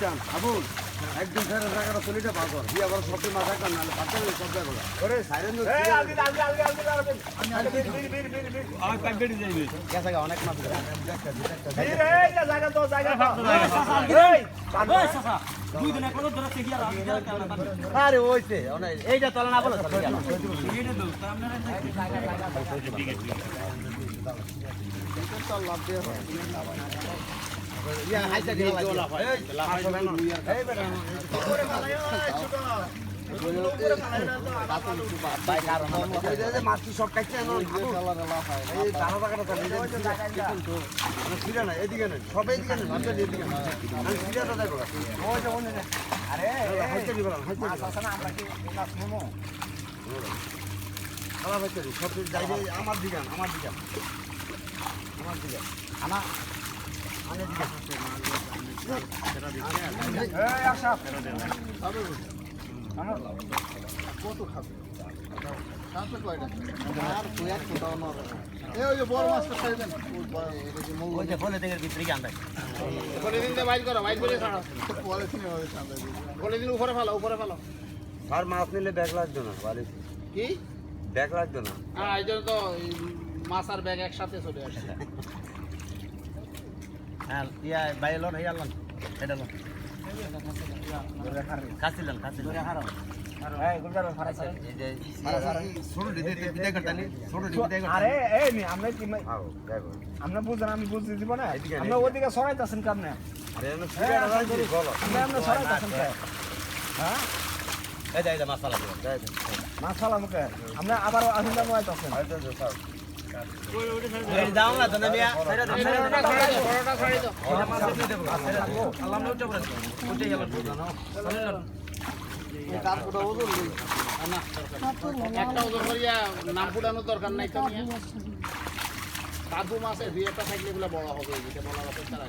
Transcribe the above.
বুঝছেন আবুল একদম ফের জায়গাটা চলিটা পাগল দিয়ে আবার সবটি মাথা কান নালে পাতা সব জায়গা ওরে সাইরেন দো এই আলদি আর পাইপ বেড়ে যাইবে কেসা গা অনেক মাছ এই রে এই জায়গা তো জায়গা এই ওই সাসা দুই দিন একলো ধরে থেকে আর আমি আরে ওইতে এইটা চলে না বলো এইটা দাও আপনারা চল লাভ দিয়ে ইয়া হাইটা দিয়ে লাভ হয় এই বেটা ওরে মালাই ওই ছোট উপরে মালাই না তো ভাই কারণ এই মাছি সব কাটছে না এই দানা টাকাটা তো কিন্তু সিরা না এদিকে না সব এদিকে না লাভ দিয়ে এদিকে আমি সিরাটা দেখো ওই যে ওনে আরে হাইটা দিবা হাইটা আসা না আমরা কি নাচ মোমো খালা হাইটা দি সব যাইবে আমার দিকে আমার দিকে আনা আনে দিকে সেটা দিকে এই আশা আবে আনা কত খাবে সাথে কয়টা আর তুই এক কোটাও না এই ওই যে বড় মাছটা খাইবেন ওই যে ফলে থেকে ভিতরে কি আনবে ফলে দিন দে বাইর করো বাইর করে ছাড়ো ফলে দিন ওই ছাড়ো ফলে দিন উপরে ফেলো আর মাছ নিলে ব্যাগ লাগবে না বাড়ি কি ব্যাগ লাগবে না হ্যাঁ এই জন্য তো মাছ আর ব্যাগ একসাথে চলে আসে হ্যাঁ ইয়া বাইরে লোন হইয়া লোন এটা লোন কাছিলেন ধরে হারো এই গুলজার ফারাইছে এই যে ছোট দিতে বিদায় করতানি ছোট দিতে বিদায় করতানি আরে এই নি আমরা কি আমরা বুঝেন আমি বুঝতে দিব না আমরা ওদিকে সরাইতাছেন কেমনে আরে আমরা সিরিয়া রাখি বলো আমরা সরাইতাছেন কে হ্যাঁ এই যে মশলা দিও মশলা মুকে আমরা আবার আসলে মোয়াইতাছেন এই দাও না তো মিয়া বড়টা ছাড়ি দাও ওটা মাছ দিয়ে দেব আল্লাহ আমরা উঠে পড়ে উঠে গেল জানো চলেন এই কারপুটা ওজন লই না একটা ওজন করিয়া নাম পুডানোর দরকার নাই তো মিয়া কাদু মাছের দুইটা থাকলে এগুলা বড় হবে এটা বড় হবে তারা